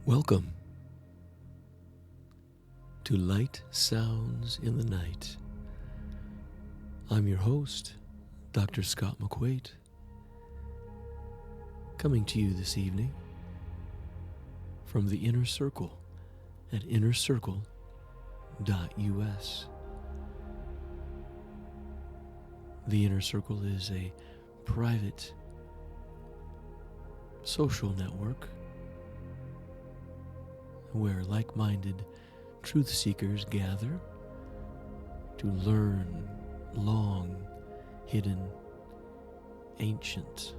Welcome to Light Sounds in the Night. I'm your host, Dr. Scott McQuate, coming to you this evening from the Inner Circle at innercircle.us. The Inner Circle is a private social network where like-minded truth seekers gather to learn long-hidden, ancient,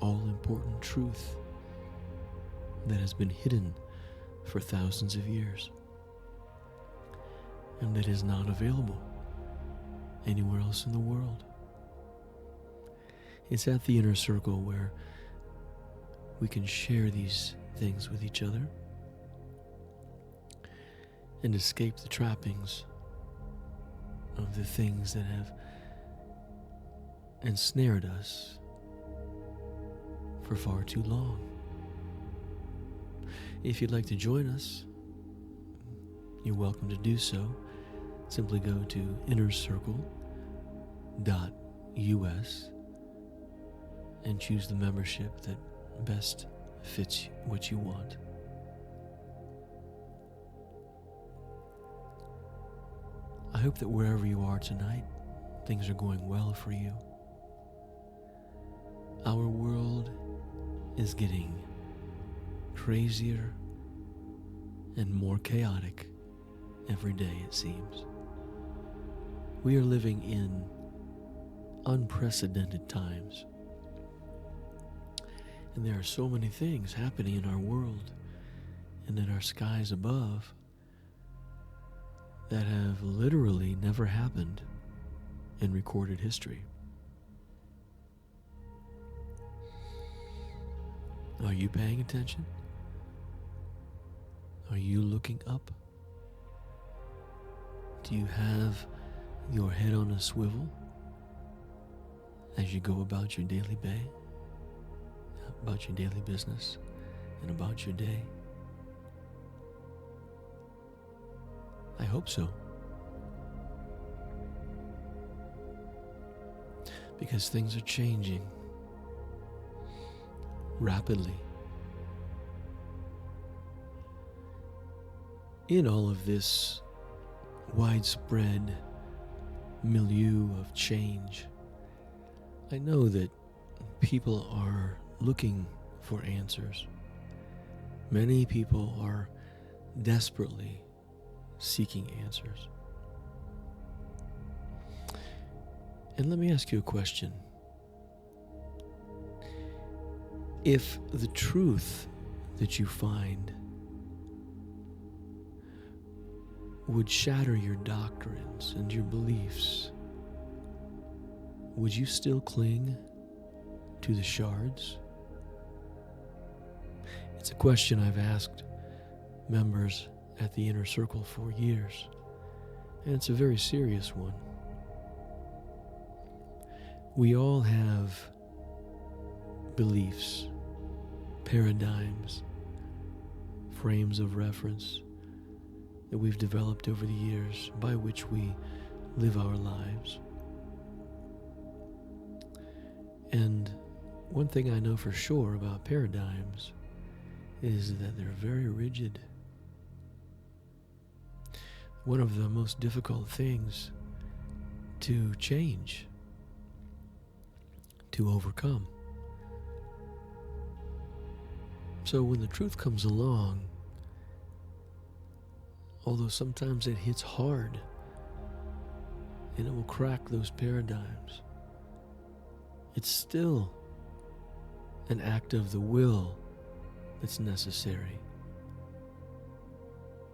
all-important truth that has been hidden for thousands of years and that is not available anywhere else in the world. It's at the Inner Circle where we can share these things with each other and escape the trappings of the things that have ensnared us for far too long. If you'd like to join us, you're welcome to do so. Simply go to innercircle.us and choose the membership that best fits what you want. I hope that wherever you are tonight, things are going well for you. Our world is getting crazier and more chaotic every day, it seems. We are living in unprecedented times. And there are so many things happening in our world and in our skies above that have literally never happened in recorded history. Are you paying attention? Are you looking up? Do you have your head on a swivel as you go about your daily about your daily business and about your day? I hope so. Because things are changing rapidly. In all of this widespread milieu of change, I know that people are looking for answers. Many people are desperately seeking answers. And let me ask you a question. If the truth that you find would shatter your doctrines and your beliefs, would you still cling to the shards? It's a question I've asked members at the Inner Circle for years, and it's a very serious one. We all have beliefs, paradigms, frames of reference that we've developed over the years by which we live our lives. And one thing I know for sure about paradigms is that they're very rigid. One of the most difficult things to change, to overcome. So when the truth comes along, although sometimes it hits hard and it will crack those paradigms, it's still an act of the will that's necessary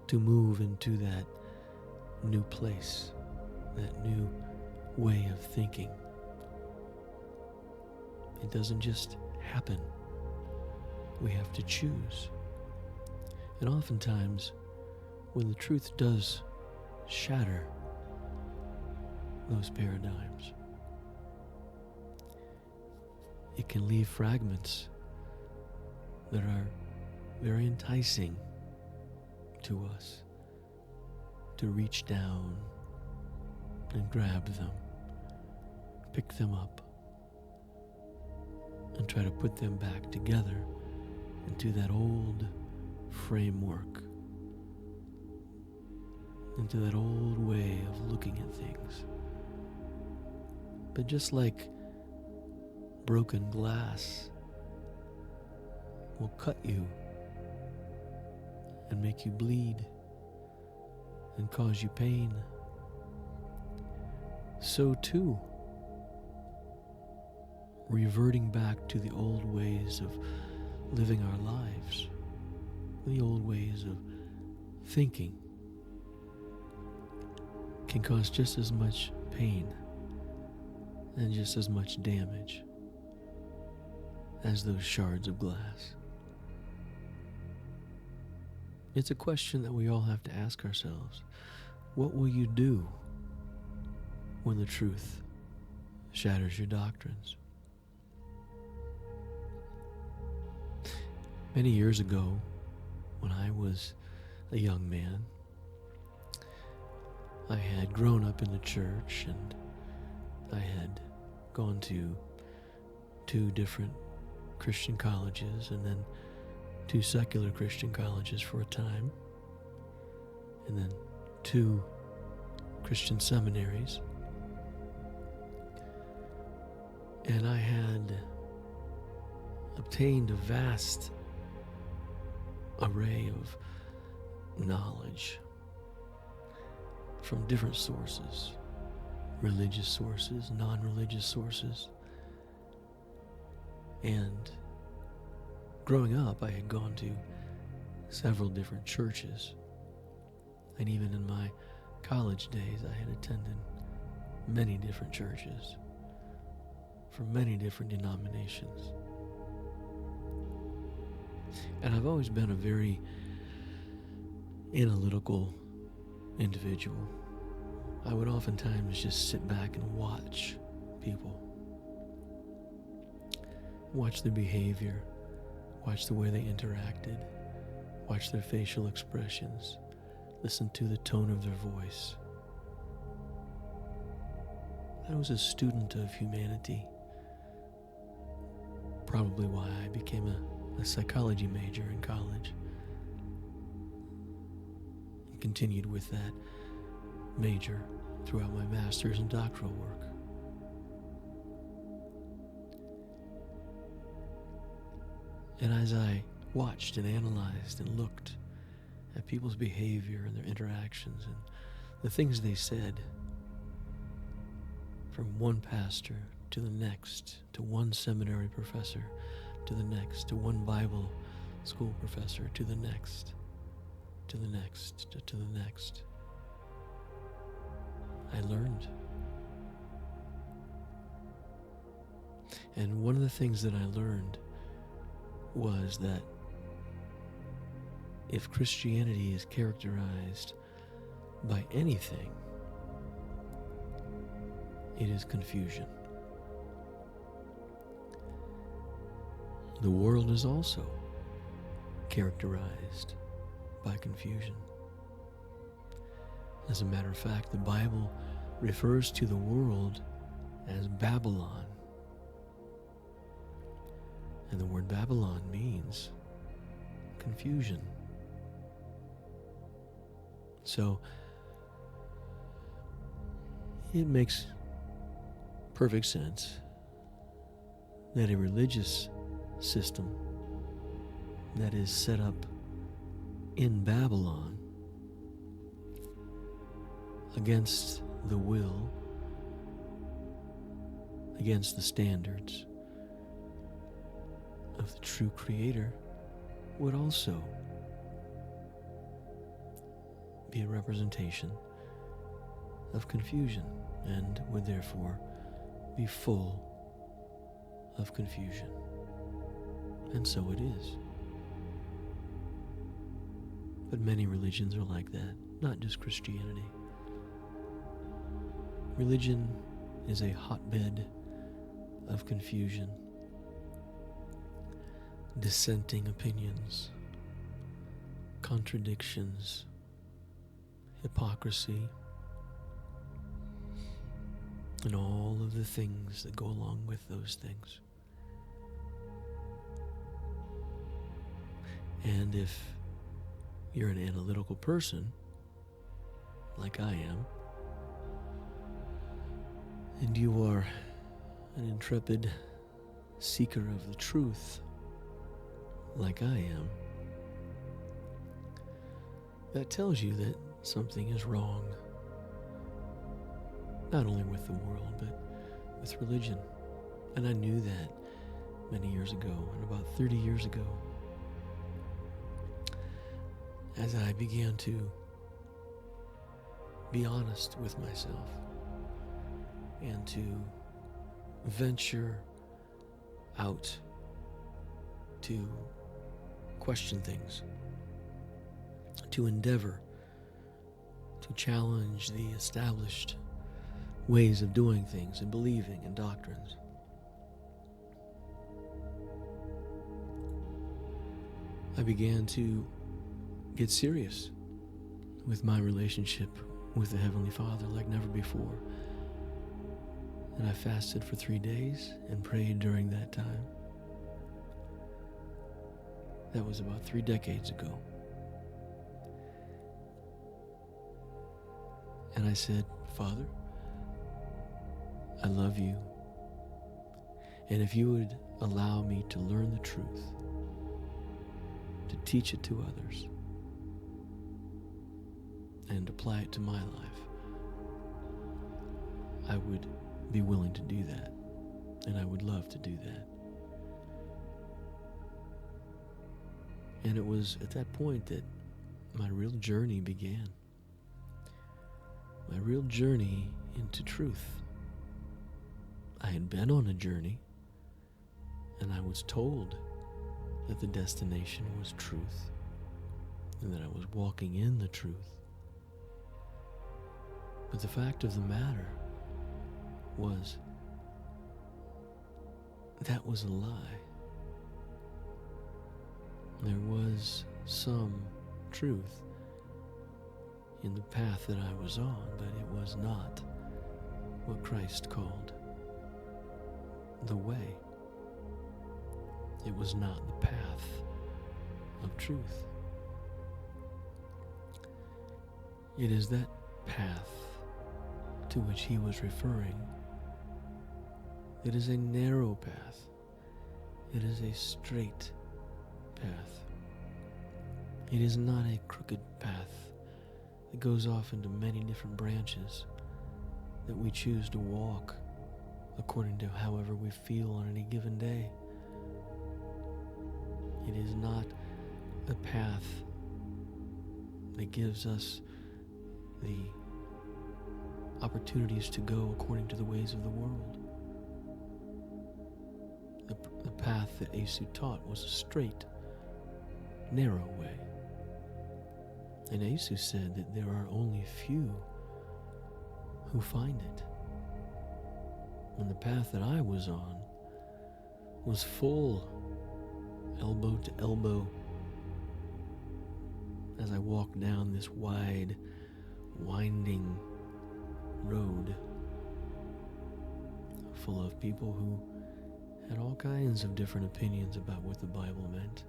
to move into that new place, that new way of thinking. It doesn't just happen. We have to choose. And oftentimes, when the truth does shatter those paradigms, it can leave fragments that are very enticing to us to reach down and grab them, pick them up, and try to put them back together into that old framework, into that old way of looking at things. But just like broken glass will cut you and make you bleed and cause you pain, so too, reverting back to the old ways of living our lives, the old ways of thinking, can cause just as much pain and just as much damage as those shards of glass. It's a question that we all have to ask ourselves. What will you do when the truth shatters your doctrines? Many years ago, when I was a young man, I had grown up in the church, and I had gone to 2 different Christian colleges and then 2 secular Christian colleges for a time, and then 2 Christian seminaries. And I had obtained a vast array of knowledge from different sources, religious sources, non-religious sources. And growing up, I had gone to several different churches. And even in my college days, I had attended many different churches from many different denominations. And I've always been a very analytical individual. I would oftentimes just sit back and watch people, watch their behavior, watch the way they interacted, watch their facial expressions, listen to the tone of their voice. I was a student of humanity, probably why I became a psychology major in college and continued with that major throughout my master's and doctoral work. And as I watched and analyzed and looked at people's behavior and their interactions and the things they said, from one pastor to the next, to one seminary professor to the next, to one Bible school professor to the next, to the next, to the next, I learned. And one of the things that I learned was that if Christianity is characterized by anything, it is confusion. The world is also characterized by confusion. As a matter of fact, the Bible refers to the world as Babylon. And the word Babylon means confusion. So it makes perfect sense that a religious system that is set up in Babylon against the will, against the standards of the true Creator, would also be a representation of confusion and would therefore be full of confusion. And so it is. But many religions are like that, not just Christianity. Religion is a hotbed of confusion, dissenting opinions, contradictions, hypocrisy, and all of the things that go along with those things. And if you're an analytical person, like I am, and you are an intrepid seeker of the truth, like I am, that tells you that something is wrong, not only with the world, but with religion. And I knew that many years ago, and about 30 years ago, as I began to be honest with myself and to venture out to question things, to endeavor to challenge the established ways of doing things and believing in doctrines. I began to get serious with my relationship with the Heavenly Father like never before. And I fasted for 3 days and prayed during that time. That was about 3 decades ago. And I said, Father, I love you. And if you would allow me to learn the truth, to teach it to others, and apply it to my life, I would be willing to do that. And I would love to do that. And it was at that point that my real journey began. My real journey into truth. I had been on a journey, and I was told that the destination was truth, and that I was walking in the truth. But the fact of the matter was, that was a lie. There was some truth in the path that I was on, but it was not what Christ called the way. It was not the path of truth. It is that path to which he was referring. It is a narrow path. It is a straight path. It is not a crooked path that goes off into many different branches that we choose to walk according to however we feel on any given day. It is not a path that gives us the opportunities to go according to the ways of the world. The path that Yesu taught was a straight, narrow way. And Yesu said that there are only few who find it. And the path that I was on was full, elbow to elbow, as I walked down this wide, winding road full of people who had all kinds of different opinions about what the Bible meant,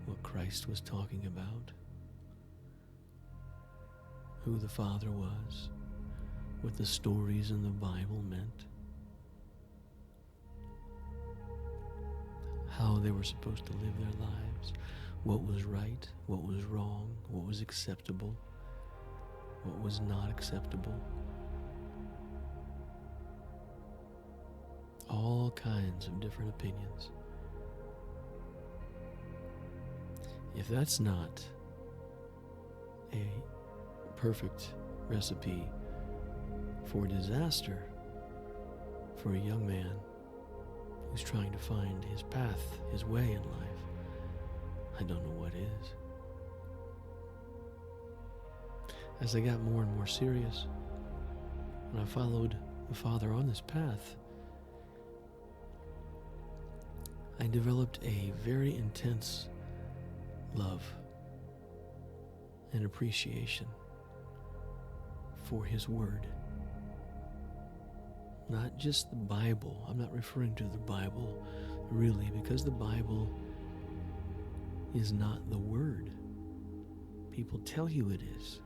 what Christ was talking about, who the Father was, what the stories in the Bible meant, how they were supposed to live their lives, what was right, what was wrong, what was acceptable, what was not acceptable. All kinds of different opinions. If that's not a perfect recipe for disaster for a young man who's trying to find his path, his way in life, I don't know what is. As I got more and more serious, and I followed the Father on this path, I developed a very intense love and appreciation for His Word. Not just the Bible. I'm not referring to the Bible really, because the Bible is not the Word. People tell you it is.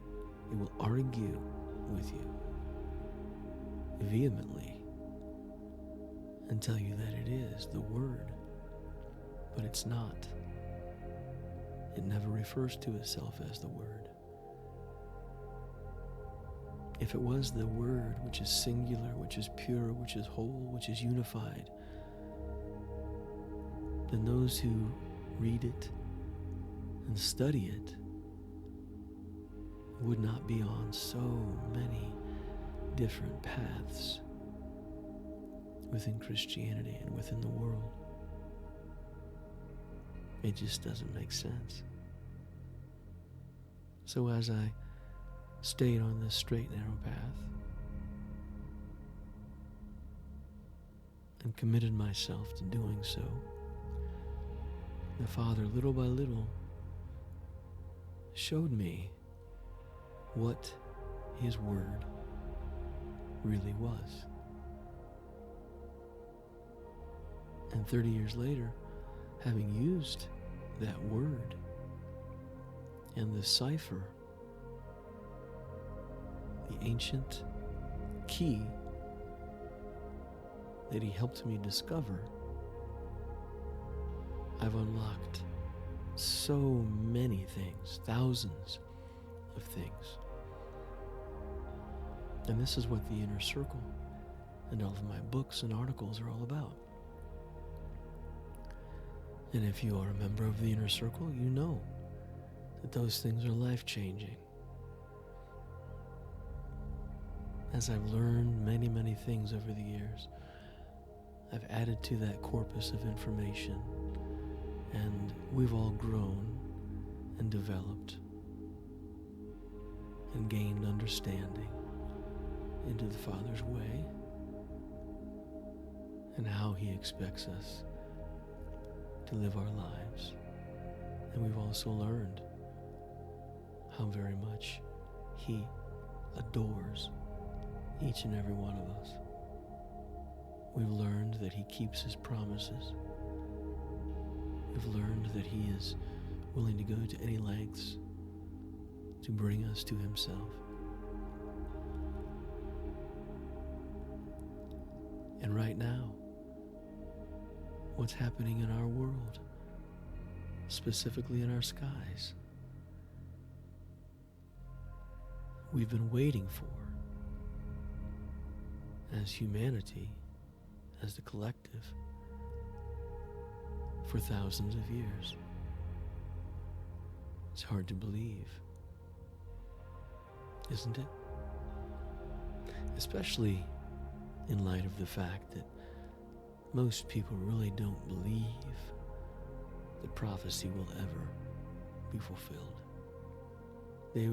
They will argue with you vehemently and tell you that it is the Word, but it's not. It never refers to itself as the Word. If it was the Word, which is singular, which is pure, which is whole, which is unified, then those who read it and study it would not be on so many different paths within Christianity and within the world. It just doesn't make sense. So as I stayed on this straight and narrow path and committed myself to doing so, the Father, little by little, showed me what His Word really was. And 30 years later, having used that Word and the cipher, the ancient key that He helped me discover, I've unlocked so many things, thousands of things. And this is what the inner circle and all of my books and articles are all about. And if you are a member of the inner circle, you know that those things are life-changing. As I've learned many, many things over the years, I've added to that corpus of information, and we've all grown and developed and gained understanding into the Father's way and how He expects us to live our lives. And we've also learned how very much He adores each and every one of us. We've learned that He keeps His promises. We've learned that He is willing to go to any lengths to bring us to Himself. And right now, what's happening in our world, specifically in our skies, we've been waiting for, as humanity, as the collective, for thousands of years. It's hard to believe, isn't it? Especially in light of the fact that most people really don't believe that prophecy will ever be fulfilled. They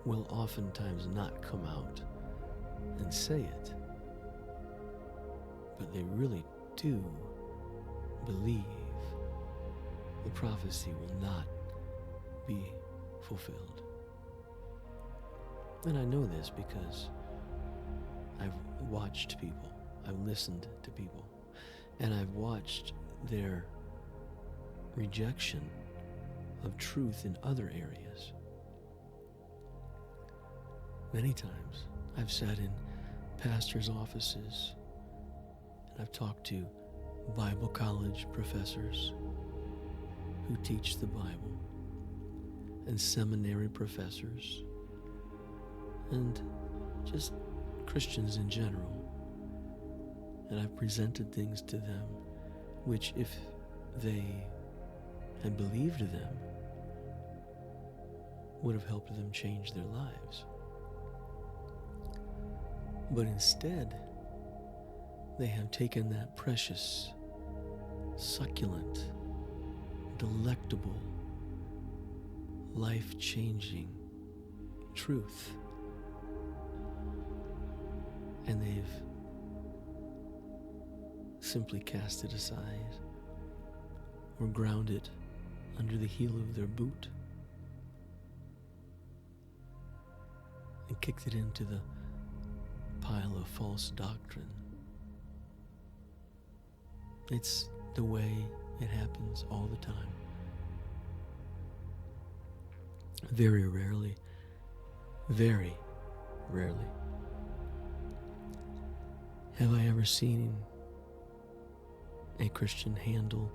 will oftentimes not come out and say it, but they really do believe the prophecy will not be fulfilled. And I know this because I've watched people, I've listened to people, and I've watched their rejection of truth in other areas. Many times I've sat in pastors' offices and I've talked to Bible college professors who teach the Bible, and seminary professors, and just Christians in general. And I've presented things to them which, if they had believed them, would have helped them change their lives. But instead, they have taken that precious, succulent, delectable, life-changing truth, and they've simply cast it aside or ground it under the heel of their boot and kicked it into the pile of false doctrine. It's the way it happens all the time. Very rarely have I ever seen a Christian handle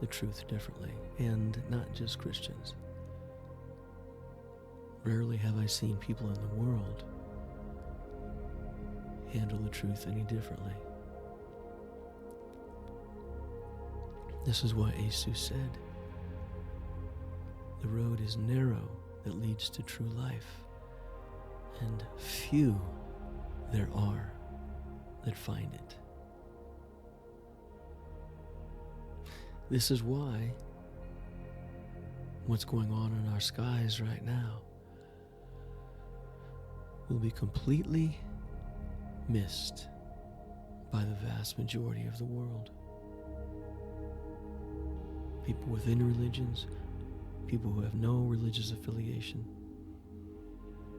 the truth differently, and not just Christians. Rarely have I seen people in the world handle the truth any differently. This is why Jesus said, the road is narrow that leads to true life, and few there are that find it. This is why what's going on in our skies right now will be completely missed by the vast majority of the world. People within religions, people who have no religious affiliation,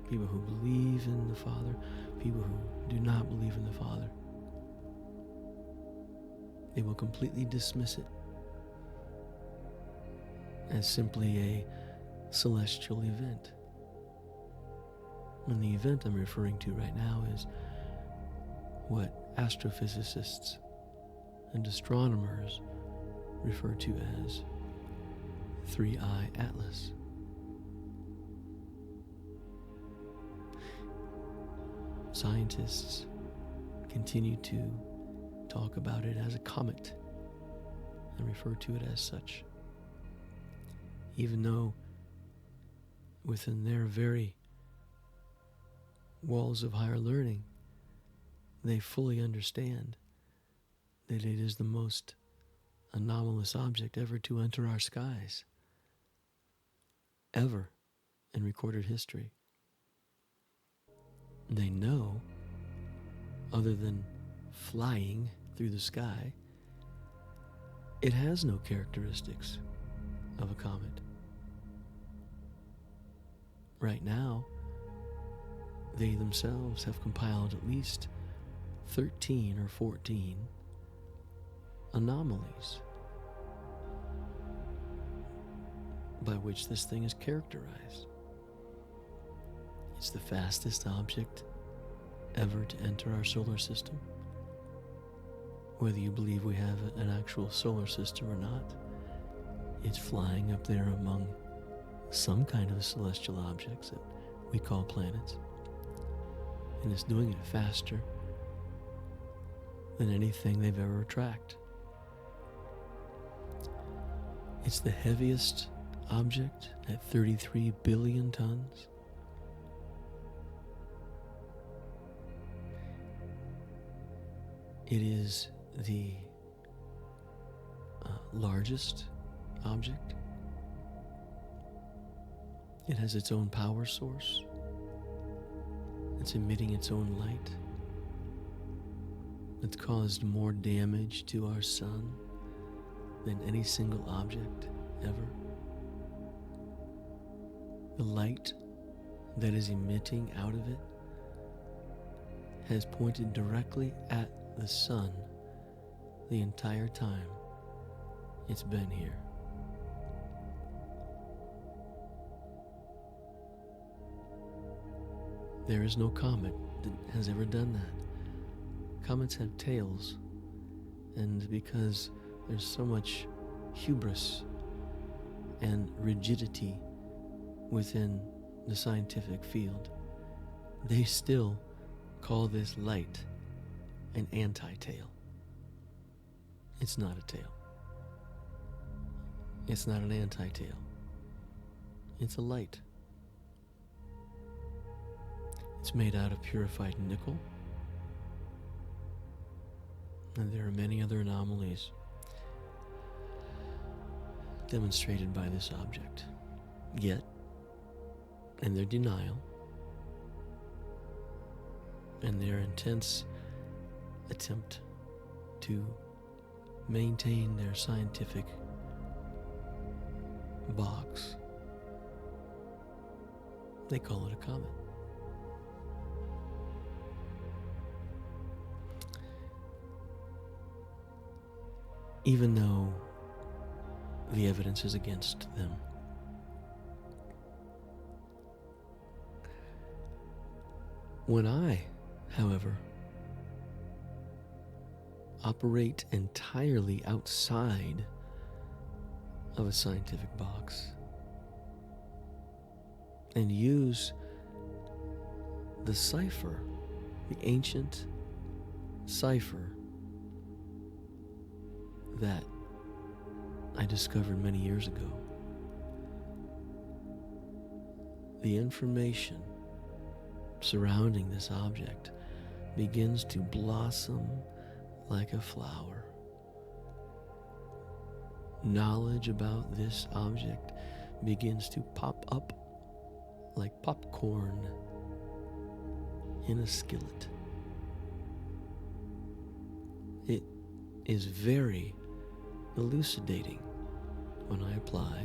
people who believe in the Father, people who do not believe in the Father. They will completely dismiss it as simply a celestial event. And the event I'm referring to right now is what astrophysicists and astronomers refer to as 3-eye Atlas. Scientists continue to talk about it as a comet and refer to it as such, even though within their very walls of higher learning, they fully understand that it is the most anomalous object ever to enter our skies, ever in recorded history. They know, other than flying through the sky, it has no characteristics of a comet. Right now, they themselves have compiled at least 13 or 14 anomalies by which this thing is characterized. It's the fastest object ever to enter our solar system. Whether you believe we have an actual solar system or not, it's flying up there among some kind of celestial objects that we call planets. And it's doing it faster than anything they've ever tracked. It's the heaviest object at 33 billion tons. It is the largest object. It has its own power source. It's emitting its own light. It's caused more damage to our sun than any single object ever. The light that is emitting out of it has pointed directly at the sun the entire time it's been here. There is no comet that has ever done that. Comets have tails, and because there's so much hubris and rigidity within the scientific field, they still call this light an anti-tail. It's not a tail. It's not an anti-tail. It's a light. It's made out of purified nickel. And there are many other anomalies demonstrated by this object. Yet, in their denial and their intense attempt to maintain their scientific box. They call it a comet. Even though the evidence is against them. When I, however, operate entirely outside of a scientific box and use the cipher, the ancient cipher that I discovered many years ago, the information surrounding this object begins to blossom like a flower. Knowledge about this object begins to pop up like popcorn in a skillet. It is very elucidating when I apply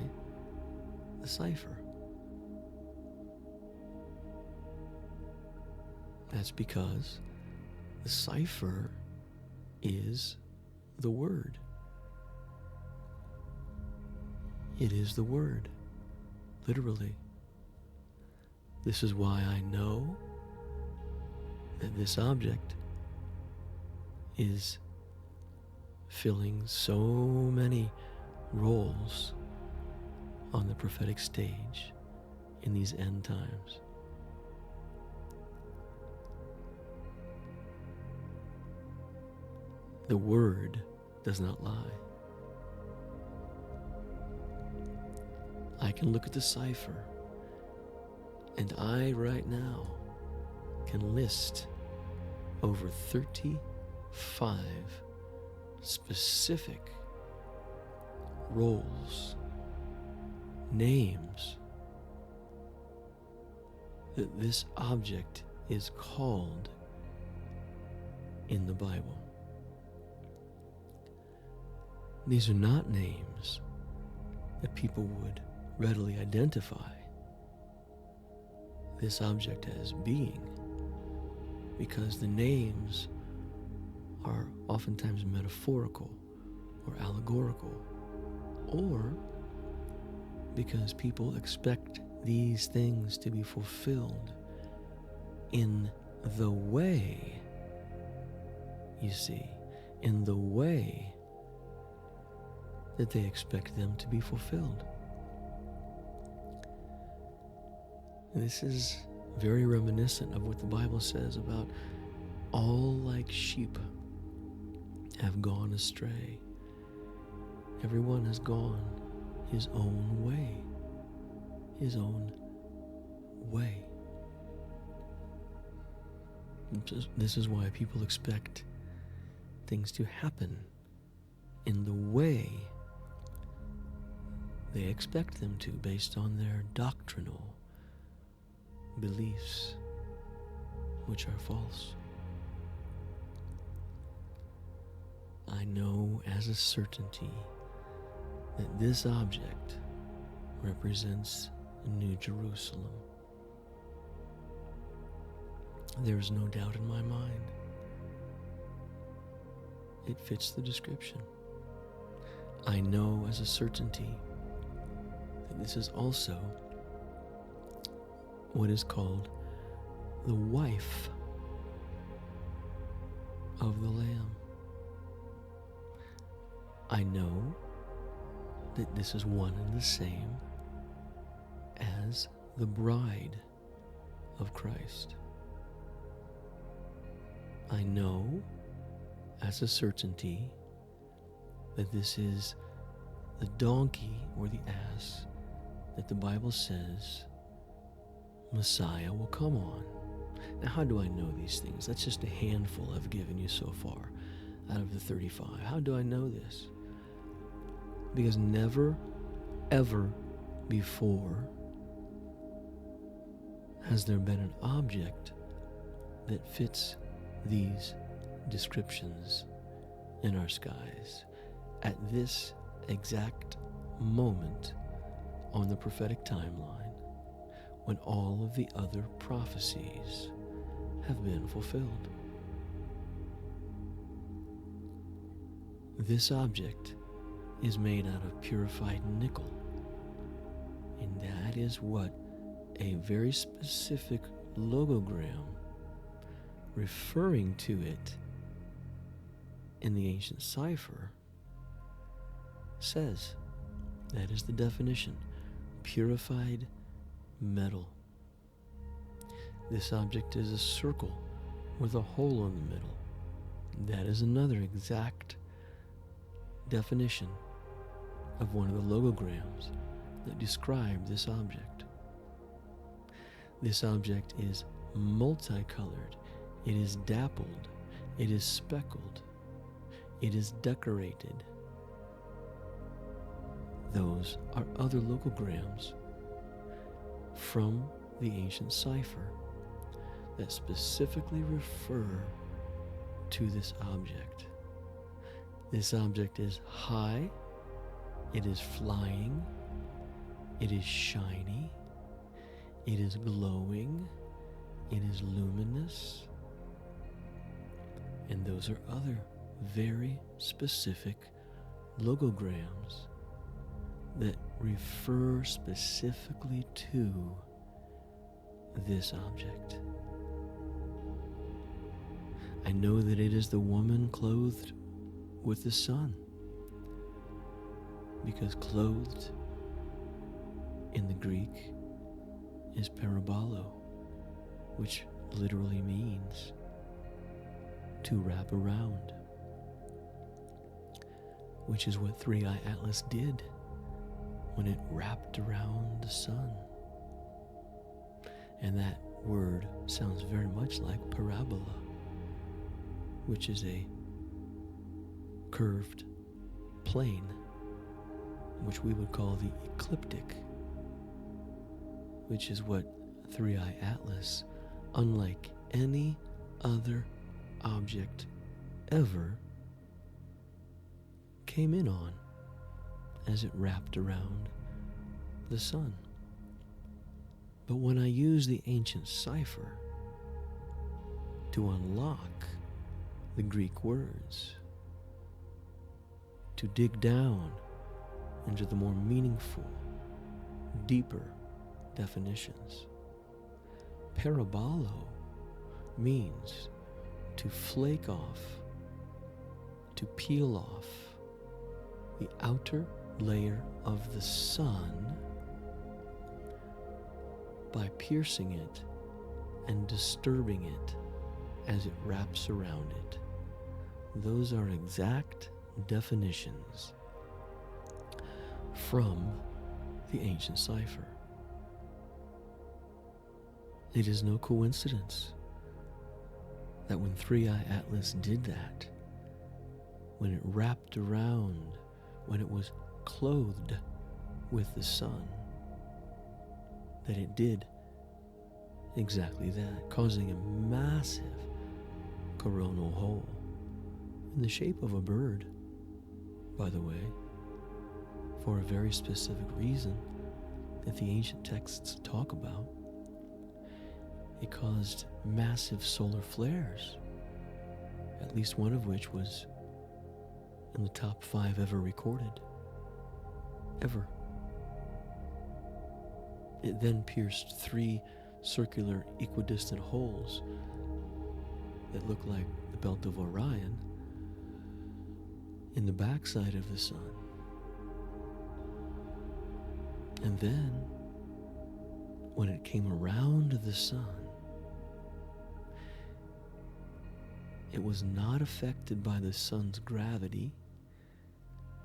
the cipher. That's because the cipher is the word. It is the word, literally. This is why I know that this object is filling so many roles on the prophetic stage in these end times. The word does not lie. I can look at the cipher, and I right now can list over 35 specific roles, names that this object is called in the Bible. These are not names that people would readily identify this object as being, because the names are oftentimes metaphorical or allegorical, or because people expect these things to be fulfilled in the way, you see, in the way that they expect them to be fulfilled. This is very reminiscent of what the Bible says about all like sheep have gone astray. Everyone has gone his own way. His own way. This is why people expect things to happen in the way they expect them to, based on their doctrinal beliefs, which are false. I know as a certainty that this object represents New Jerusalem. There is no doubt in my mind. It fits the description. I know as a certainty that this is also what is called the wife of the Lamb. I know that this is one and the same as the bride of Christ. I know as a certainty that this is the donkey or the ass that the Bible says Messiah will come on. Now, how do I know these things? That's just a handful I've given you so far out of the 35. How do I know this? Because never, ever before has there been an object that fits these descriptions in our skies. At this exact moment, on the prophetic timeline when all of the other prophecies have been fulfilled. This object is made out of purified nickel, and that is what a very specific logogram referring to it in the ancient cipher says. That is the definition: purified metal. This object is a circle with a hole in the middle. That is another exact definition of one of the logograms that describe this object. This object is multicolored, it is dappled, it is speckled, it is decorated. Those are other logograms from the ancient cipher that specifically refer to this object. This object is high, it is flying, it is shiny, it is glowing, it is luminous, and those are other very specific logograms that refer specifically to this object. I know that it is the woman clothed with the sun, because clothed in the Greek is parabolo, which literally means to wrap around, which is what 3i Atlas did when it wrapped around the sun. And that word sounds very much like parabola, which is a curved plane, which we would call the ecliptic, which is what 3i Atlas, unlike any other object ever, came in on as it wrapped around the sun. But when I use the ancient cipher to unlock the Greek words, to dig down into the more meaningful, deeper definitions, parabolo means to flake off, to peel off the outer layer of the sun by piercing it and disturbing it as it wraps around it. Those are exact definitions from the ancient cipher. It is no coincidence that when 3i Atlas did that, when it wrapped around, when it was clothed with the sun, that it did exactly that, causing a massive coronal hole in the shape of a bird, by the way, for a very specific reason that the ancient texts talk about. It caused massive solar flares, at least one of which was in the top 5 ever recorded. Ever. It then pierced 3 circular equidistant holes that look like the belt of Orion in the backside of the sun. And then, when it came around the sun, it was not affected by the sun's gravity,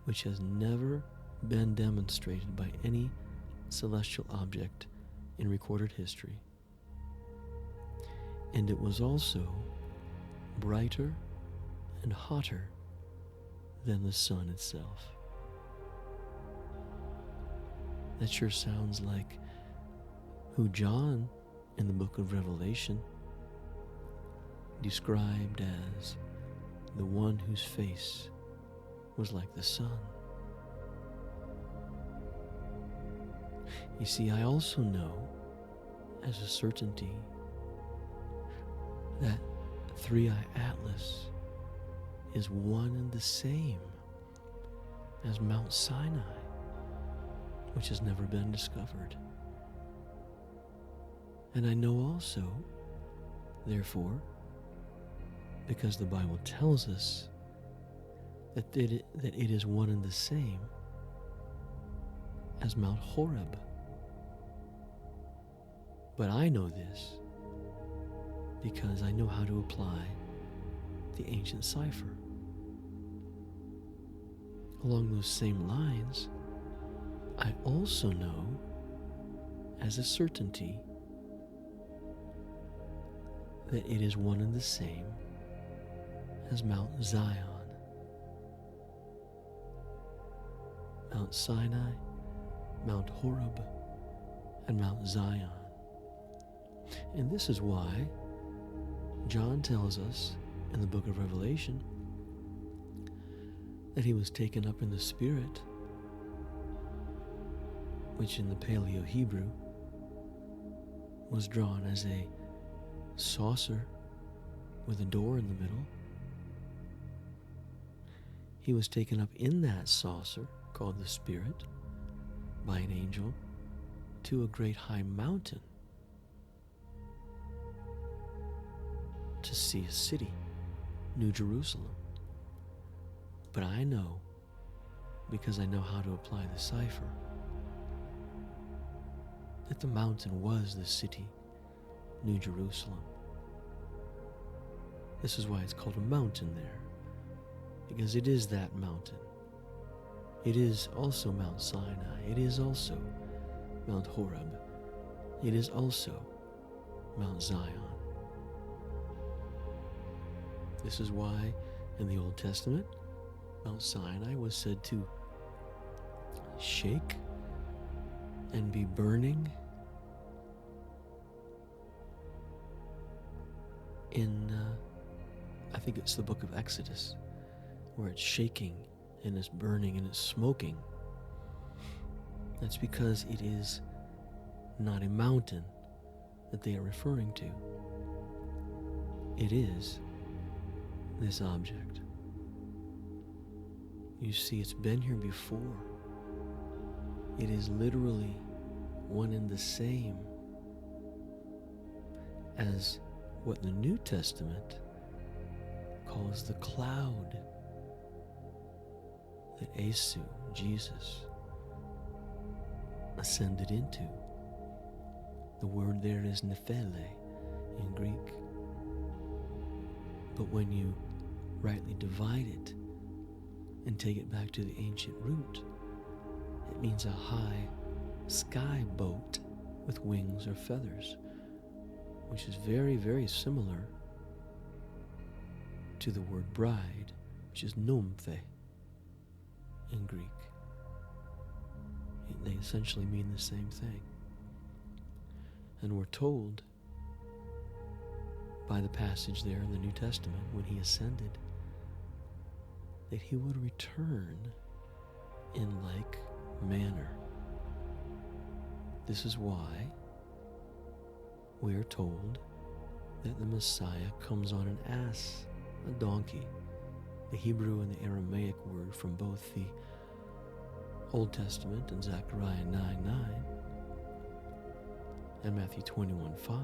which has never been demonstrated by any celestial object in recorded history. And it was also brighter and hotter than the sun itself. That sure sounds like who John in the book of Revelation described as the one whose face was like the sun. You see, I also know as a certainty that Three-Eye Atlas is one and the same as Mount Sinai, which has never been discovered. And I know also, therefore, because the Bible tells us that it is one and the same as Mount Horeb. But I know this because I know how to apply the ancient cipher. Along those same lines, I also know as a certainty that it is one and the same as Mount Zion. Mount Sinai, Mount Horeb, and Mount Zion. And this is why John tells us in the book of Revelation that he was taken up in the Spirit, which in the Paleo-Hebrew was drawn as a saucer with a door in the middle. He was taken up in that saucer, called the Spirit, by an angel to a great high mountain to see a city, New Jerusalem. But I know, because I know how to apply the cipher, that the mountain was the city, New Jerusalem. This is why it's called a mountain there, because it is that mountain. It is also Mount Sinai. It is also Mount Horeb. It is also Mount Zion. This is why in the Old Testament, Mount Sinai was said to shake and be burning in, I think it's the book of Exodus, where it's shaking and it's burning and it's smoking. That's because it is not a mountain that they are referring to. It is this object. You see, it's been here before. It is literally one and the same as what the New Testament calls the cloud that Yesu, Jesus, ascended into. The word there is nephele in Greek. But when you rightly divide it and take it back to the ancient root, it means a high sky boat with wings or feathers, which is very, very similar to the word bride, which is nymphe in Greek. They essentially mean the same thing. And we're told by the passage there in the New Testament when he ascended that he would return in like manner. This is why we are told that the Messiah comes on an ass, a donkey, the Hebrew and the Aramaic word from both the Old Testament in Zechariah 9:9 and Matthew 21:5,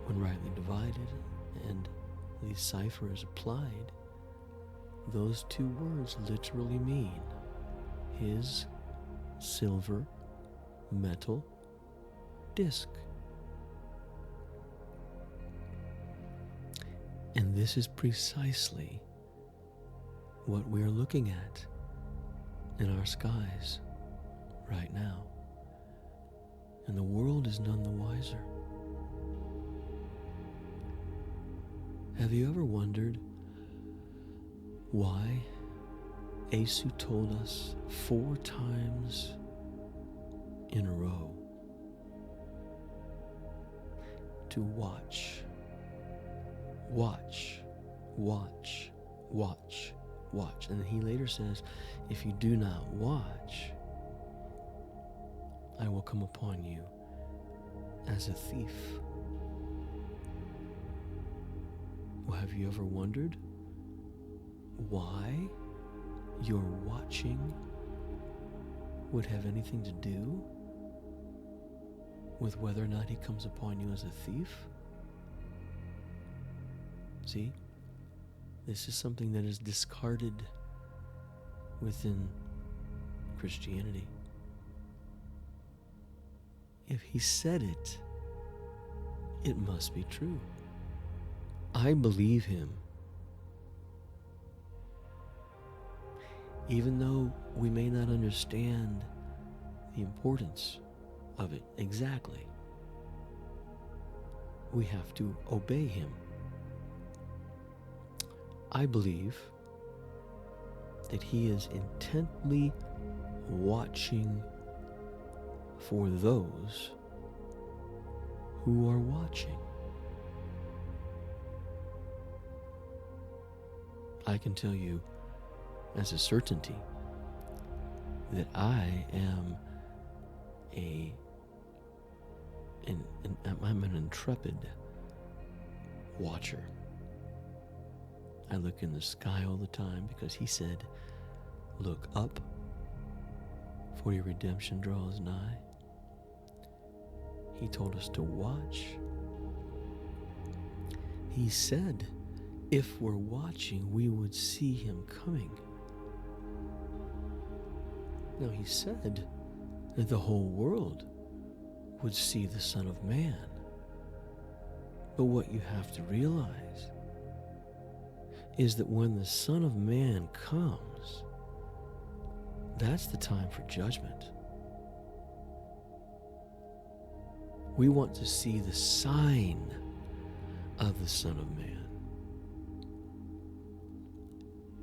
when rightly divided and the cipher is applied, those two words literally mean his silver metal disc. And this is precisely what we are looking at in our skies right now. And the world is none the wiser. Have you ever wondered why Yesu told us 4 times in a row to watch, watch, watch, watch, watch? And he later says, if you do not watch, I will come upon you as a thief. Well, have you ever wondered why your watching would have anything to do with whether or not he comes upon you as a thief? See, this is something that is discarded within Christianity. If he said it, it must be true. I believe him. Even though we may not understand the importance of it exactly, we have to obey him. I believe that he is intently watching for those who are watching. I can tell you as a certainty that I am I'm an intrepid watcher. I look in the sky all the time because he said, "Look up, for your redemption draws nigh." He told us to watch. He said, if we're watching, we would see him coming. Now, he said that the whole world would see the Son of Man. But what you have to realize is that when the Son of Man comes, that's the time for judgment. We want to see the sign of the Son of Man.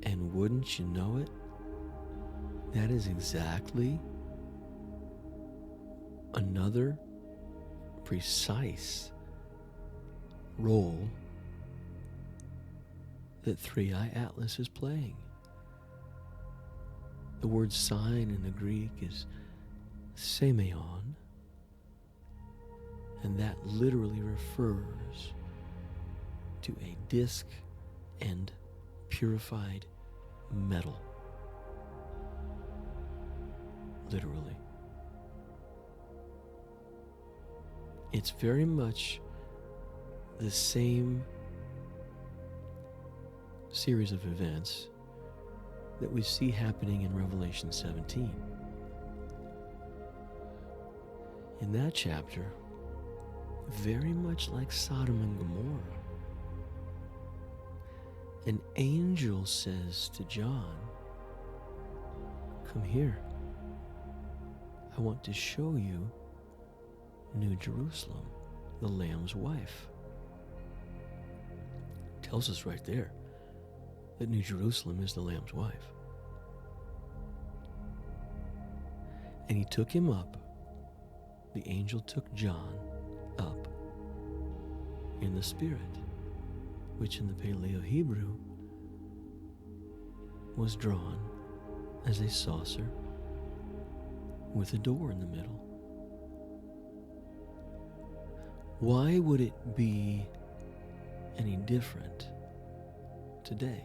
And wouldn't you know it, that is exactly another precise role that 3i Atlas is playing. The word sign in the Greek is semeion, and that literally refers to a disc and purified metal. Literally. It's very much the same series of events that we see happening in Revelation 17. In that chapter, very much like Sodom and Gomorrah, an angel says to John, "Come here. I want to show you New Jerusalem, the Lamb's wife." Tells us right there that New Jerusalem is the Lamb's wife. And he took him up. The angel took John up in the Spirit, which in the Paleo Hebrew was drawn as a saucer with a door in the middle. Why would it be any different today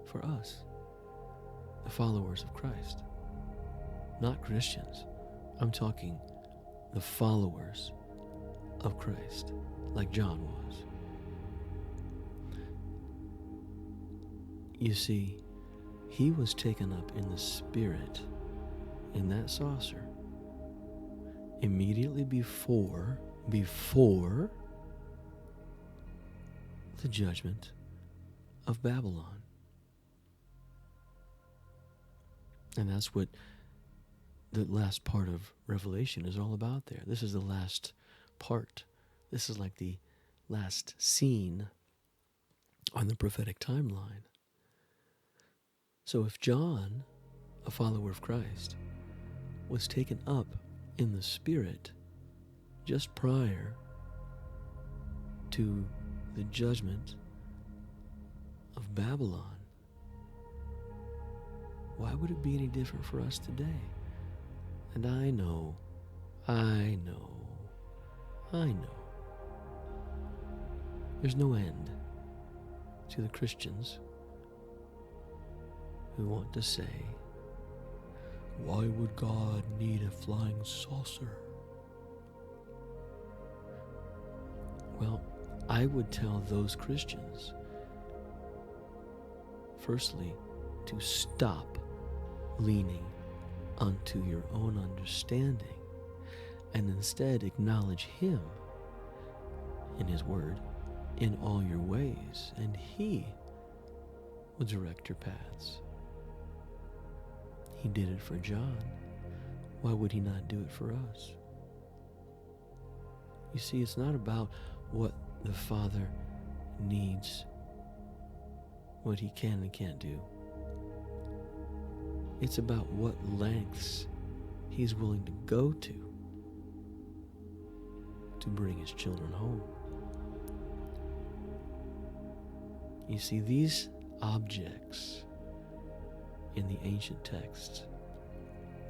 for us, the followers of Christ? Not Christians. I'm talking the followers of Christ, like John was. You see, he was taken up in the Spirit in that saucer immediately before the judgment of Babylon. And that's what the last part of Revelation is all about there. This is the last part. This is like the last scene on the prophetic timeline. So if John, a follower of Christ, was taken up in the Spirit just prior to the judgment of Babylon, why would it be any different for us today? And I know I know. There's no end to the Christians who want to say, why would God need a flying saucer? Well, I would tell those Christians, firstly, to stop leaning unto your own understanding and instead acknowledge Him in His Word in all your ways, and He will direct your paths. He did it for John. Why would He not do it for us? You see, it's not about what the Father needs, what He can and can't do. It's about what lengths He's willing to go to bring His children home. You see, these objects in the ancient texts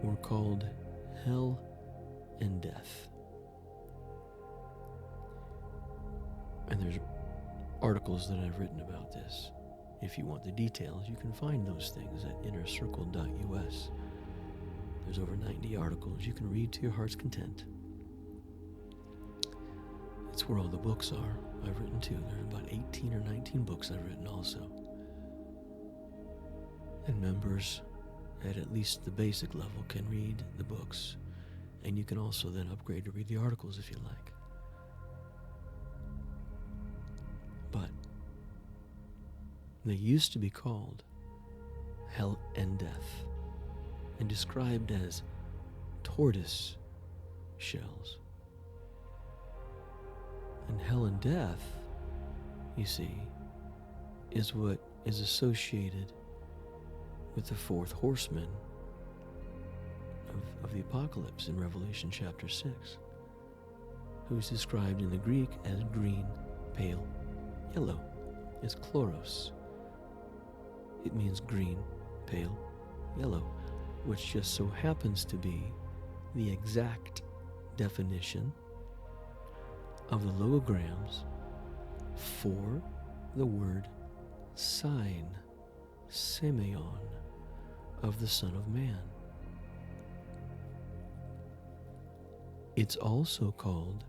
were called hell and death. And there's articles that I've written about this. If you want the details, you can find those things at innercircle.us. There's over 90 articles you can read to your heart's content. It's where all the books are. I've written too. There's about 18 or 19 books I've written also. And members at least the basic level can read the books. And you can also then upgrade to read the articles if you like. But they used to be called hell and death and described as tortoise shells. And hell and death, you see, is what is associated with the fourth horseman of the apocalypse in Revelation chapter 6, who is described in the Greek as green, pale, yellow. It's chloros. It means green, pale, yellow, which just so happens to be the exact definition of the logograms for the word sign, semeion, of the Son of Man. It's also called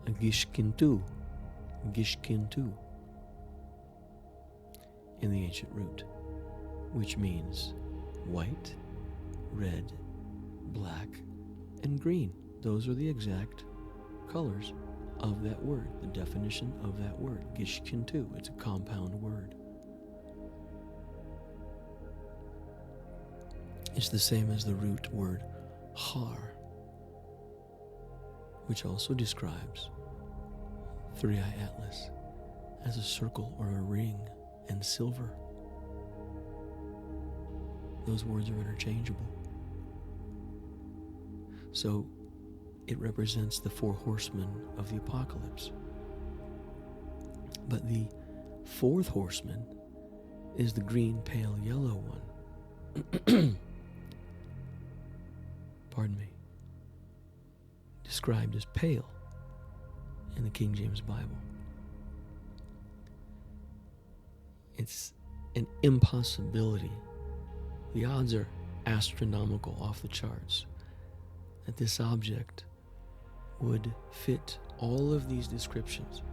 gishkintu in the ancient root, which means white, red, black, and green. Those are the exact colors of that word, the definition of that word, gishkintu. It's a compound word. It's the same as the root word har, which also describes Three-Eye Atlas as a circle or a ring and silver. Those words are interchangeable. So it represents the four horsemen of the apocalypse. But the fourth horseman is the green, pale, yellow one. Pardon me. Described as pale in the King James Bible. It's an impossibility. The odds are astronomical, off the charts, that this object would fit all of these descriptions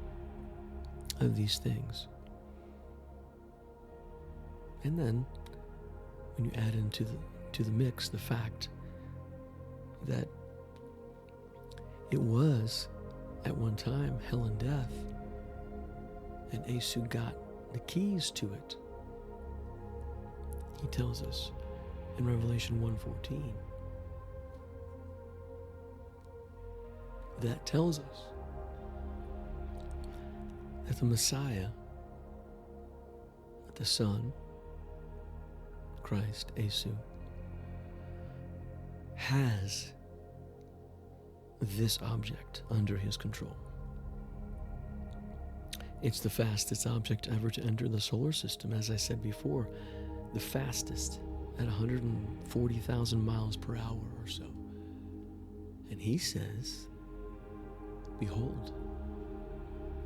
of these things. And then, when you add into the mix the fact that it was at one time hell and death, and Asu got the keys to it. He tells us in Revelation 1:14. That tells us that the Messiah, that the Son, Christ, Asu, has this object under his control. It's the fastest object ever to enter the solar system, as I said before, the fastest at 140,000 miles per hour or so. And he says, behold,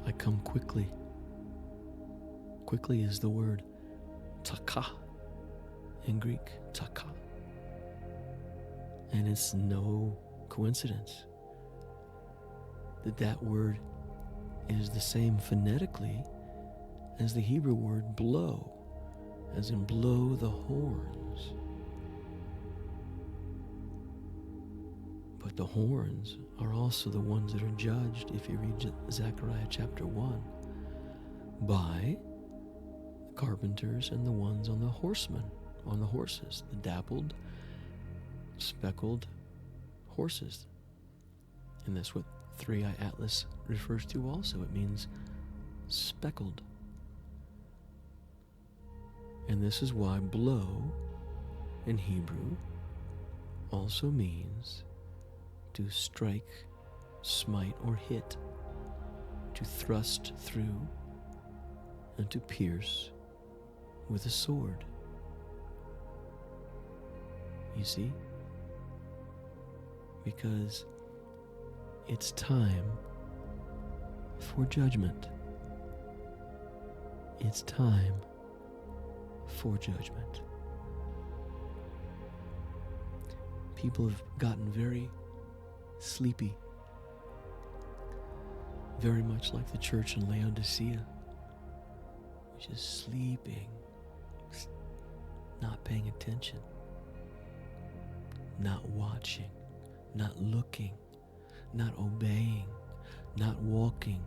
I come quickly. Quickly is the word taka in Greek, taka. And it's no coincidence that that word is the same phonetically as the Hebrew word blow, as in blow the horns. But the horns are also the ones that are judged, if you read Zechariah chapter 1, by the carpenters and the ones on the horsemen, on the horses, the dappled, speckled horses. And that's what 3i Atlas refers to also. It means speckled. And this is why blow in Hebrew also means to strike, smite, or hit, to thrust through, and to pierce with a sword. You see? Because it's time for judgment. It's time for judgment. People have gotten very sleepy, very much like the church in Laodicea, which is sleeping, not paying attention, not watching, not looking, not obeying, not walking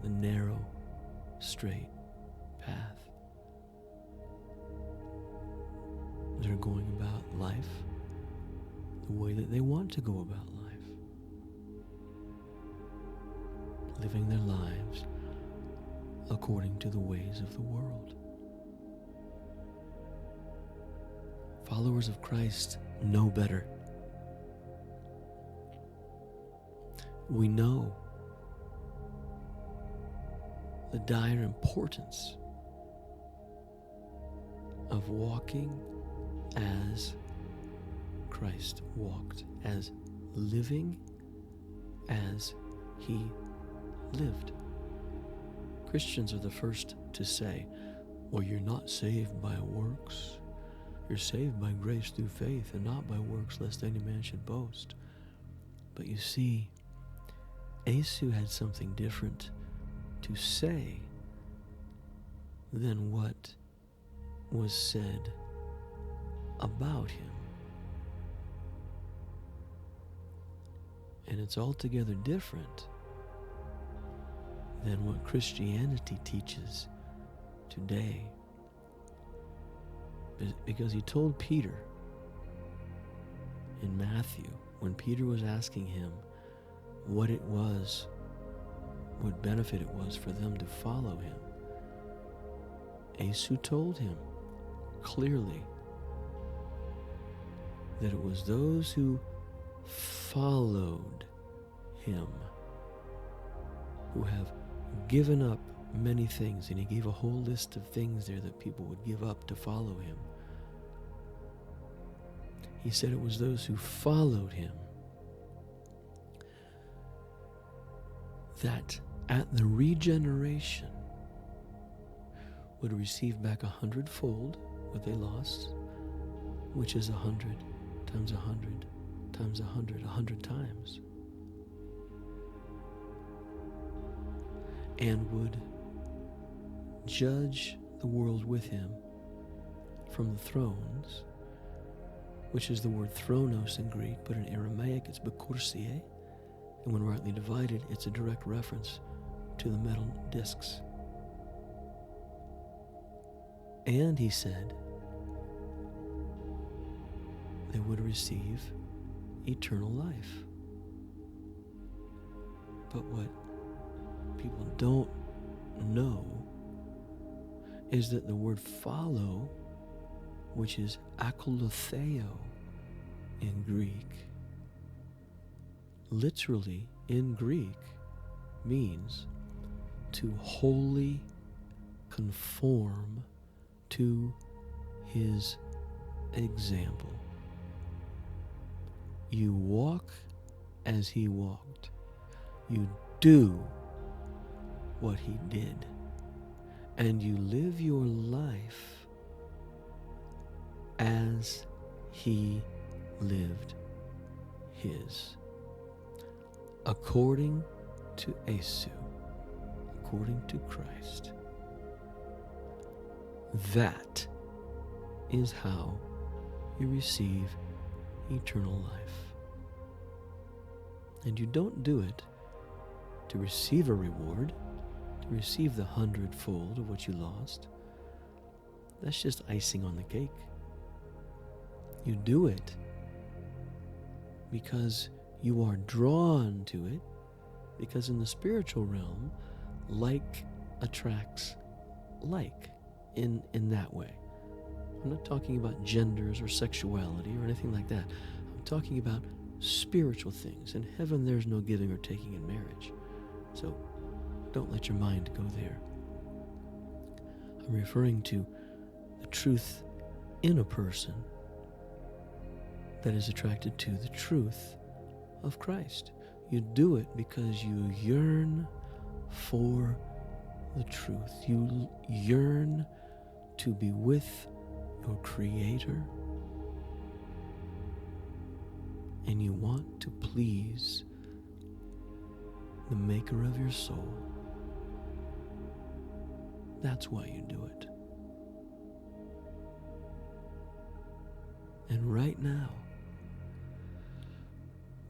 the narrow, straight path. They're going about life the way that they want to go about life, living their lives according to the ways of the world. Followers of Christ know better. We know the dire importance of walking as Christ walked, as living as he lived. Christians are the first to say, well, you're not saved by works. You're saved by grace through faith and not by works, lest any man should boast. But you see, Asu had something different to say than what was said about him. And it's altogether different than what Christianity teaches today. Because he told Peter in Matthew, when Peter was asking him what it was, what benefit it was for them to follow him, Asu told him clearly that it was those who followed him who have given up many things. And he gave a whole list of things there that people would give up to follow him. He said it was those who followed him that at the regeneration would receive back 100-fold what they lost, which is 100 times 100 times 100, 100 times. And would judge the world with him from the thrones, which is the word thronos in Greek, but in Aramaic it's bekursie, and when rightly divided, it's a direct reference to the metal discs. And he said they would receive eternal life. But what people don't know is that the word follow, which is akolotheo in Greek, literally in Greek means to wholly conform to his example. You walk as he walked. You do what he did. And you live your life as he lived his. According to Esu, according to Christ. That is how you receive eternal life. And you don't do it to receive a reward, to receive the 100-fold of what you lost. That's just icing on the cake. You do it because you are drawn to it, because in the spiritual realm, like attracts like in that way. I'm not talking about genders or sexuality or anything like that. I'm talking about spiritual things. In heaven, there's no giving or taking in marriage. So don't let your mind go there. I'm referring to the truth in a person that is attracted to the truth of Christ. You do it because you yearn for the truth. You yearn to be with your Creator, and you want to please the Maker of your soul. That's why you do it. And right now,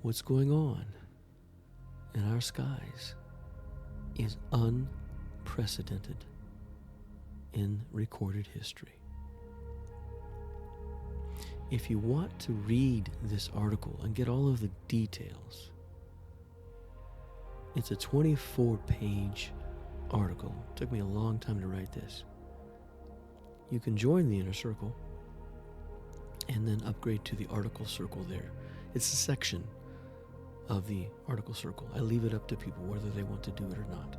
what's going on in our skies is unprecedented in recorded history. If you want to read this article and get all of the details, it's a 24-page article. It took me a long time to write this. You can join the Inner Circle and then upgrade to the Article Circle there. It's a section of the Article Circle. I leave it up to people whether they want to do it or not.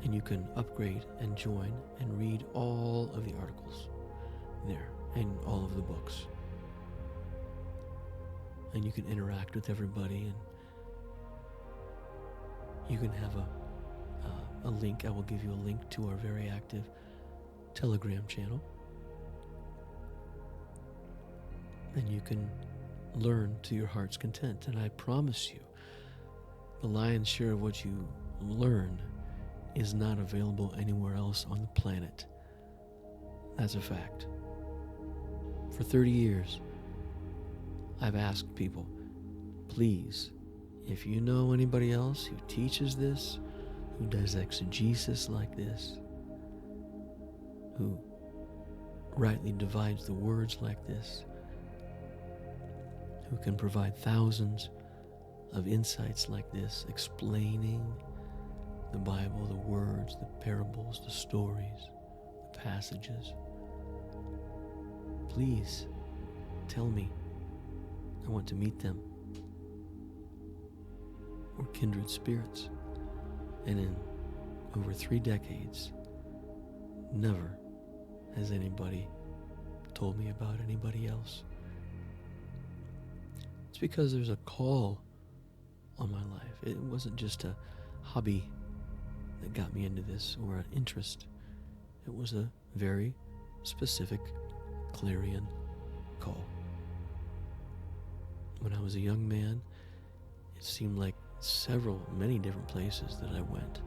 And you can upgrade and join and read all of the articles there and all of the books. And you can interact with everybody, and you can have a link. I will give you a link to our very active Telegram channel. And you can learn to your heart's content. And I promise you, the lion's share of what you learn is not available anywhere else on the planet. That's a fact. For 30 years, I've asked people, please, if you know anybody else who teaches this, who does exegesis like this, who rightly divides the words like this, who can provide thousands of insights like this, explaining the Bible, the words, the parables, the stories, the passages, please tell me. I want to meet them. We're kindred spirits. And in over 3 decades, never has anybody told me about anybody else. It's because there's a call on my life. It wasn't just a hobby that got me into this or an interest. It was a very specific clarion call. When I was a young man, it seemed like many different places that I went,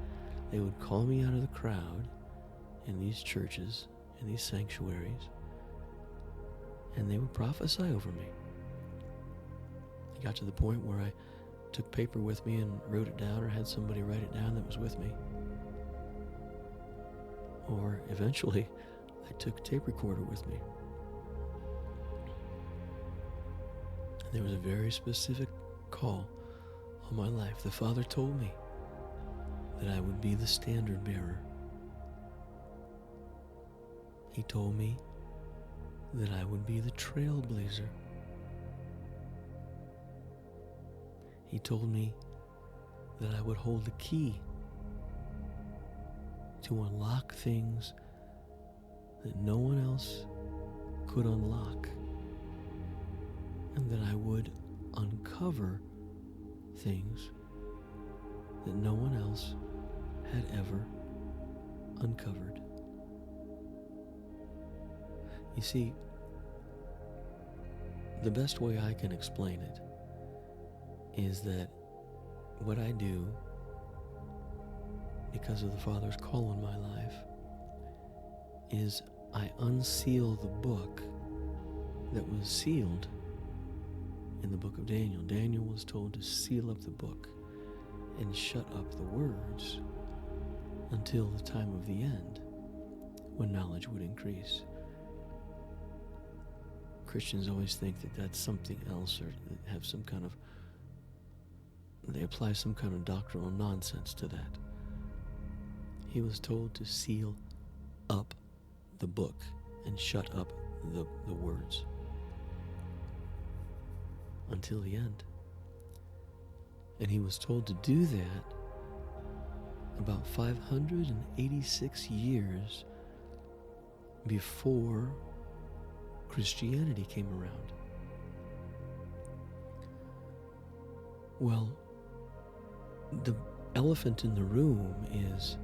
they would call me out of the crowd in these churches, in these sanctuaries, and they would prophesy over me. It got to the point where I took paper with me and wrote it down, or had somebody write it down that was with me. Or eventually, I took a tape recorder with me. And there was a very specific call on my life. The Father told me that I would be the standard bearer. He told me that I would be the trailblazer. He told me that I would hold the key to unlock things that no one else could unlock, and that I would uncover things that no one else had ever uncovered. You see, the best way I can explain it is that what I do, because of the Father's call on my life, is I unseal the book that was sealed in the book of Daniel. Daniel was told to seal up the book and shut up the words until the time of the end, when knowledge would increase. Christians always think that that's something else, or have some kind of, they apply some kind of doctrinal nonsense to that. He was told to seal up the book and shut up the words until the end. And he was told to do that about 586 years before Christianity came around. Well, the elephant in the room is,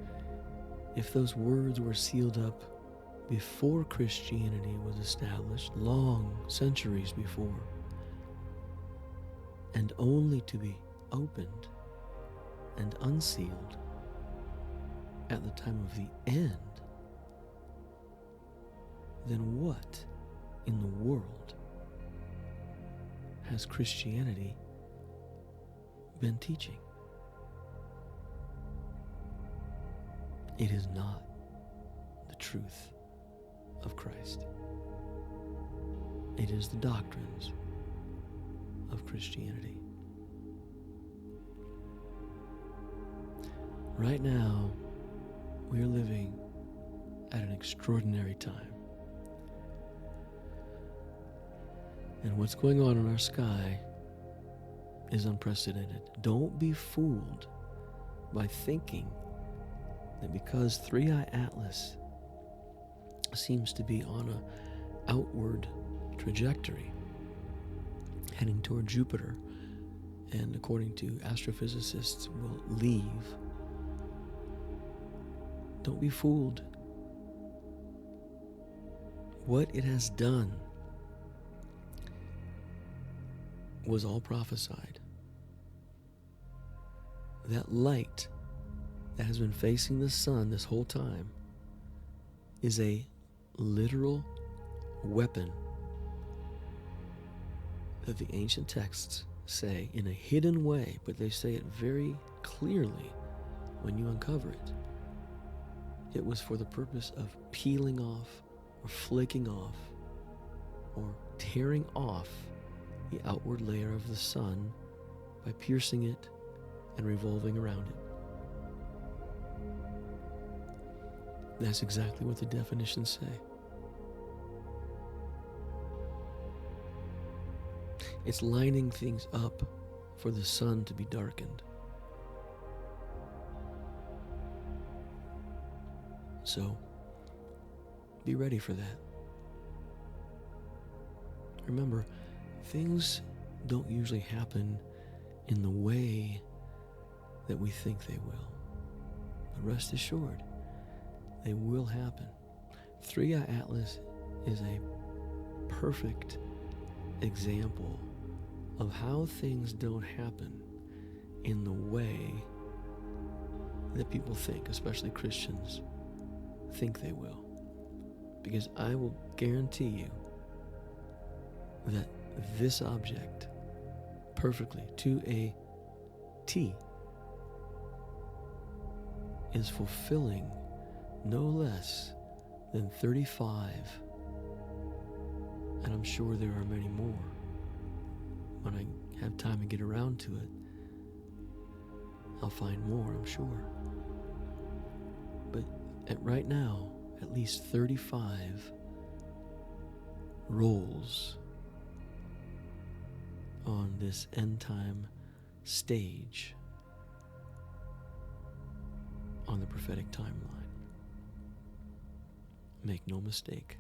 if those words were sealed up before Christianity was established, long centuries before, and only to be opened and unsealed at the time of the end, then what in the world has Christianity been teaching? It is not the truth of Christ. It is the doctrines of Christianity. Right now, we are living at an extraordinary time. And what's going on in our sky is unprecedented. Don't be fooled by thinking that because 3i Atlas seems to be on an outward trajectory, heading toward Jupiter, and according to astrophysicists will leave. Don't be fooled. What it has done was all prophesied. That light that has been facing the sun this whole time is a literal weapon that the ancient texts say in a hidden way, but they say it very clearly when you uncover it. It was for the purpose of peeling off or flaking off or tearing off the outward layer of the sun by piercing it and revolving around it. That's exactly what the definitions say. It's lining things up for the sun to be darkened. So, be ready for that. Remember, things don't usually happen in the way that we think they will. But rest assured, they will happen. 3i Atlas is a perfect example of how things don't happen in the way that people think, especially Christians think they will. Because I will guarantee you that this object, perfectly to a T, is fulfilling no less than 35, and I'm sure there are many more. When I have time to get around to it, I'll find more, I'm sure. But right now, at least 35 roles on this end time stage on the prophetic timeline. Make no mistake.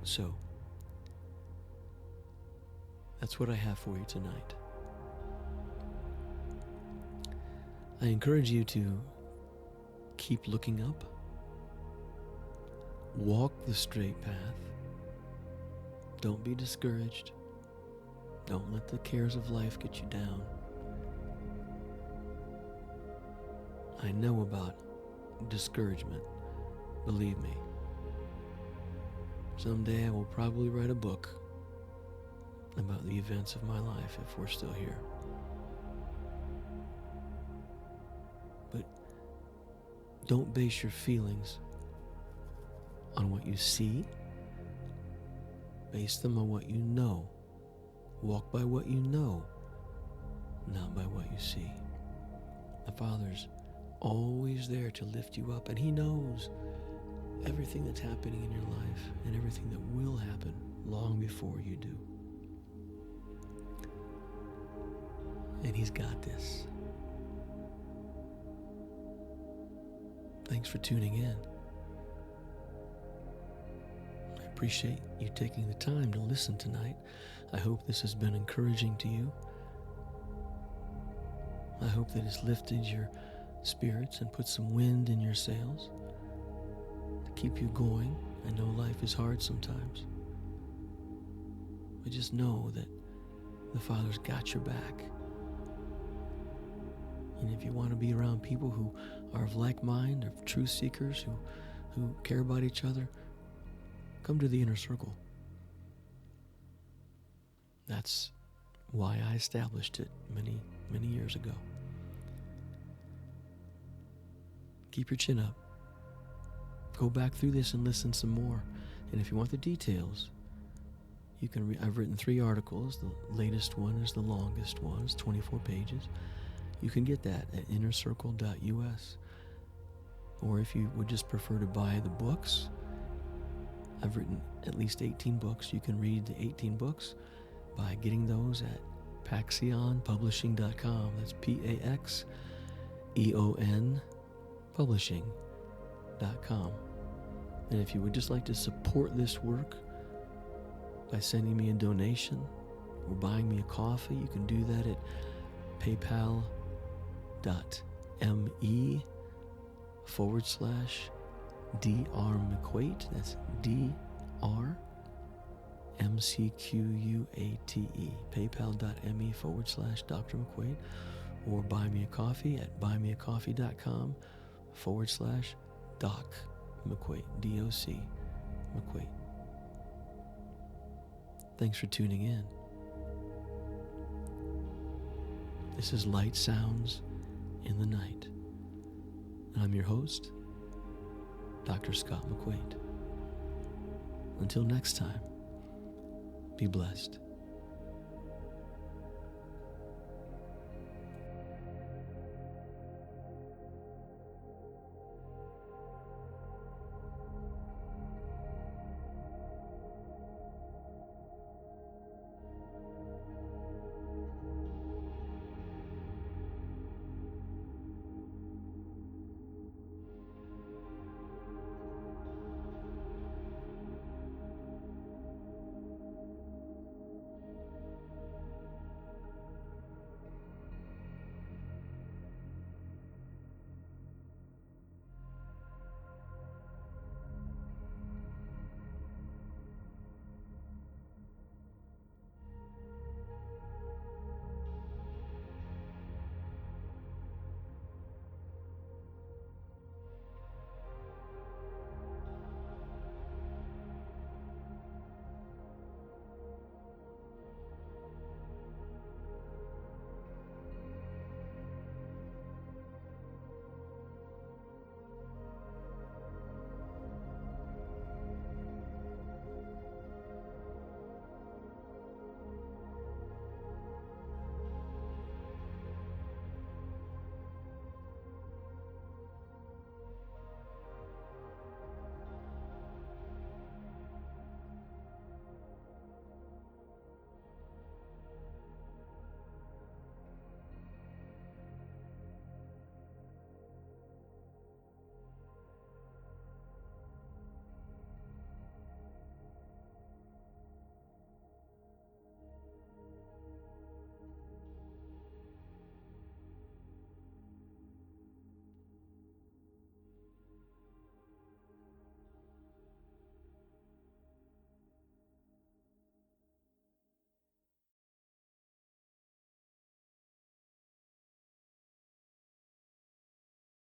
So, That's what I have for you tonight. I encourage you to keep looking up. Walk the straight path. Don't be discouraged. Don't let the cares of life get you down. I know about discouragement. Believe me. Someday I will probably write a book about the events of my life if we're still here. But don't base your feelings on what you see. Base them on what you know. Walk by what you know, not by what you see. The Father's always there to lift you up, and He knows everything that's happening in your life and everything that will happen long before you do. And He's got this. Thanks for tuning in. I appreciate you taking the time to listen tonight. I hope this has been encouraging to you. I hope that it's lifted your spirits and put some wind in your sails to keep you going. I know life is hard sometimes, but just know that the Father's got your back. And if you want to be around people who are of like mind, of truth seekers, who care about each other, come to the inner circle. That's why I established it many, many years ago. Keep your chin up. Go back through this and listen some more. And if you want the details, you can I've written 3 articles. The latest one is the longest one. It's 24 pages. You can get that at innercircle.us. Or if you would just prefer to buy the books, I've written at least 18 books. You can read the 18 books by getting those at paxeonpublishing.com. That's Paxeon publishing.com. And if you would just like to support this work by sending me a donation or buying me a coffee, you can do that at paypal.me/Dr. McQuate. That's DrMcQuate. paypal.me/Dr. McQuate. Or buy me a coffee at buymeacoffee.com/Doc McQuate. DOC McQuate. Thanks for tuning in. This is Light Sounds in the Night. I'm your host, Dr. Scott McQuate. Until next time, be blessed.